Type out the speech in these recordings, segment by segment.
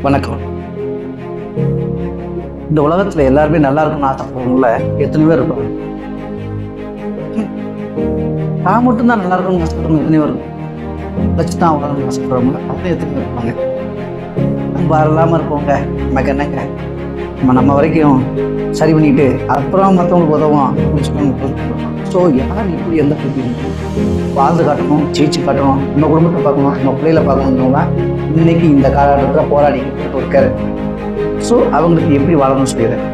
வணக்கம். இந்த உலகத்துல எல்லாருமே நல்லா இருக்கும்னு ஆசைப்படுறவங்கள எத்தனை பேர் இருப்பாங்க? நான் மட்டும்தான் நல்லா இருக்கணும்னு ஆசைப்படுறவங்க எத்தனை பேர் இருக்கும்? வச்சு தான் வளரணும்னு ஆசைப்படுறவங்க அப்படி எத்தனை பேர் இருப்பாங்க? நம்ம இல்லாமல் இருக்கவங்க நமக்கு என்னங்க, நம்ம வரைக்கும் சரி பண்ணிட்டு அப்புறம் மற்றவங்களுக்கு உதவும். ஸோ யார் இப்படி எந்த வாழ்ந்து காட்டணும், ஜெயிச்சு காட்டணும், நம்ம குடும்பத்தை பார்க்கணும், நம்ம பிள்ளைகளை பார்க்கணும்னா இன்னைக்கு இந்த காலகட்டத்தில் போராடிக்கிட்டு இருக்காரு. ஸோ அவங்களுக்கு எப்படி வாழணும்னு சொல்லிடுறேன்.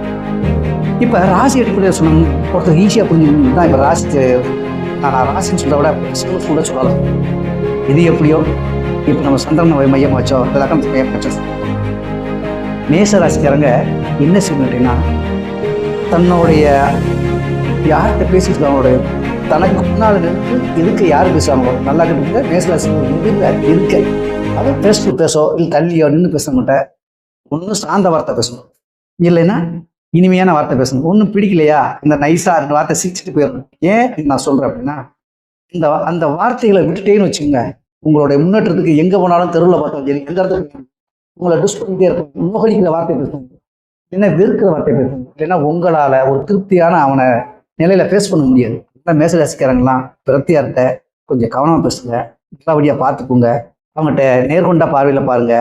இப்போ ராசி அடிப்படையில் சொன்ன ஒருத்தர் ஈஸியாக புரிஞ்சுக்கணும் தான். இப்போ ராசி நான் ராசின்னு சொல்ல விட கூட சொல்லலாம். இது எப்படியோ இப்போ நம்ம சந்திரனை மையம் வச்சோ லக்னம் மையம் வச்சோம். மேச ராசிக்காரங்க என்ன செய்யணும்னா தன்னுடைய யார்கிட்ட பேசிட்டு அவங்களுடைய தனக்கு முன்னால் நின்று எதுக்கு யார் பேசுவாங்களோ நல்லா கிட்ட மேசராசி இருக்க அதை பேஸ் டு பேசோ இல்லை தள்ளியோ நின்று பேச மாட்டேன். ஒன்றும் சார்ந்த வார்த்தை பேசணும், இல்லைன்னா இனிமையான வார்த்தை பேசணும். ஒன்றும் பிடிக்கலையா இந்த நைஸா அந்த வார்த்தை சிரிச்சுட்டு போயிடணும். ஏன் நான் சொல்றேன் அப்படின்னா அந்த வார்த்தைகளை விட்டுட்டேன்னு வச்சுக்கோங்க, உங்களுடைய முன்னேற்றத்துக்கு எங்க போனாலும் தெருவில் பார்த்தாலும் சரி எந்த இடத்துக்கு உங்களை டிஸ் பண்ணிட்டே இருக்கும். மோகடிக்கிற வார்த்தை பேசணும், இல்லைன்னா வெறுக்கிற வார்த்தை பேசணும், இல்லைன்னா உங்களால ஒரு திருப்தியான அவனை நிலையில பேஸ் பண்ண முடியாது. மேசராசிக்காரங்களாம் பிரத்தியார்கிட்ட கொஞ்சம் கவனமா பேசுங்க, நல்லபடியா பார்த்துக்கோங்க, அவங்ககிட்ட நேர்கொண்ட பார்வையில பாருங்க.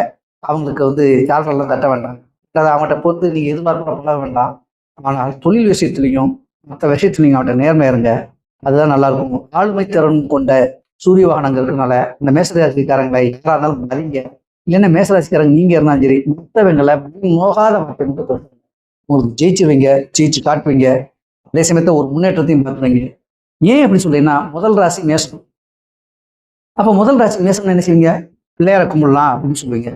அவங்களுக்கு யாரெல்லாம் தட்ட வேண்டாம், அவங்ககிட்ட பொறுத்து நீங்க எதிர்பார்க்க பண்ண வேண்டாம். ஆனால் தொழில் விஷயத்துலையும் மற்ற விஷயத்துலையும் அவன்கிட்ட நேர்மை இருங்க, அதுதான் நல்லா இருக்கும். ஆளுமை திறன் கொண்ட சூரிய வாகனங்கள் இருக்கனால இந்த மேசராசிக்காரங்களை யாரா இருந்தாலும் மதிங்க. இல்லைன்னா மேசராசிக்காரங்க நீங்க இருந்தாலும் சரி மற்றவங்களை நோகாத வார்த்தை உங்களுக்கு ஜெயிச்சுவீங்க, ஜெயிச்சு காட்டுவீங்க. அதே சமயத்தை ஒரு முன்னேற்றத்தையும் பார்த்துவீங்க. ஏன் அப்படி சொல்றீங்கன்னா முதல் ராசி மேசம். அப்போ முதல் ராசி மேசம்னு என்ன செய்வீங்க? பிள்ளையார கும்பிடலாம் அப்படின்னு சொல்லுவீங்க.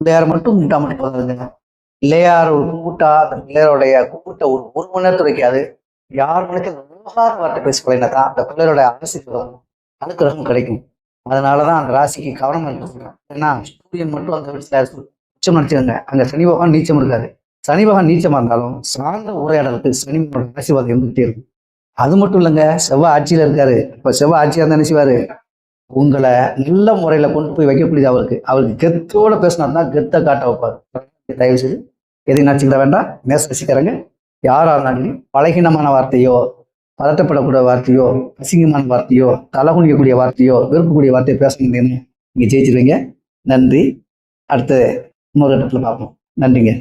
பிள்ளையார மட்டும் கும்பிட்டா மட்டும் போதாதுங்க. பிள்ளையார் ஒரு கும்பிட்டா அந்த பிள்ளையாரோடைய கும்பிட்ட ஒரு மணி நேரத்து வைக்காது. யார் மணிக்கு நோகாத வார்த்தை பேசிக்கலைன்னா தான் அந்த பிள்ளையரோட ஆசீர்வாதம் அனுக்கிரகம் கிடைக்கும். அதனாலதான் அந்த ராசிக்கு கவனம் எடுத்துக்கணும். ஏன்னா சூரியன் மட்டும் அந்த வீட்டுல உச்சம் நினைச்சுக்கோங்க, அங்க சனி பகவான் நீச்சம் இருக்காது. சனி பகவான் நீச்சமா இருந்தாலும் சார்ந்த உரையாடலுக்கு சனியோட ஆசீர்வாதம் இருந்துகிட்டே இருக்கும். அது மட்டும் இல்லைங்க, செவ்வாய் ஆட்சியில இருக்காரு. இப்ப செவ்வாய் ஆட்சியா இருந்தா நினைச்சுவாரு உங்களை நல்ல முறையில கொண்டு போய் வைக்கக்கூடியது. அவருக்கு கெத்தோட பேசினார்தான் கெத்த காட்ட வைப்பாரு. தயவு செய்து எதை நினைச்சுக்கிட வேண்டாம். மேசராசிக்காரங்க யாரா இருந்தாலும் பலகீனமான வார்த்தையோ, பதட்டப்படக்கூடிய வார்த்தையோ, அசிங்கமான வார்த்தையோ, தலகுனிக்கக்கூடிய வார்த்தையோ, வெறுக்கக்கூடிய வார்த்தையோ பேச முடியும்னு நீங்க ஜெயிச்சிருவீங்க. நன்றி. அடுத்த இன்னொரு இடத்துல பார்ப்போம். நன்றிங்க.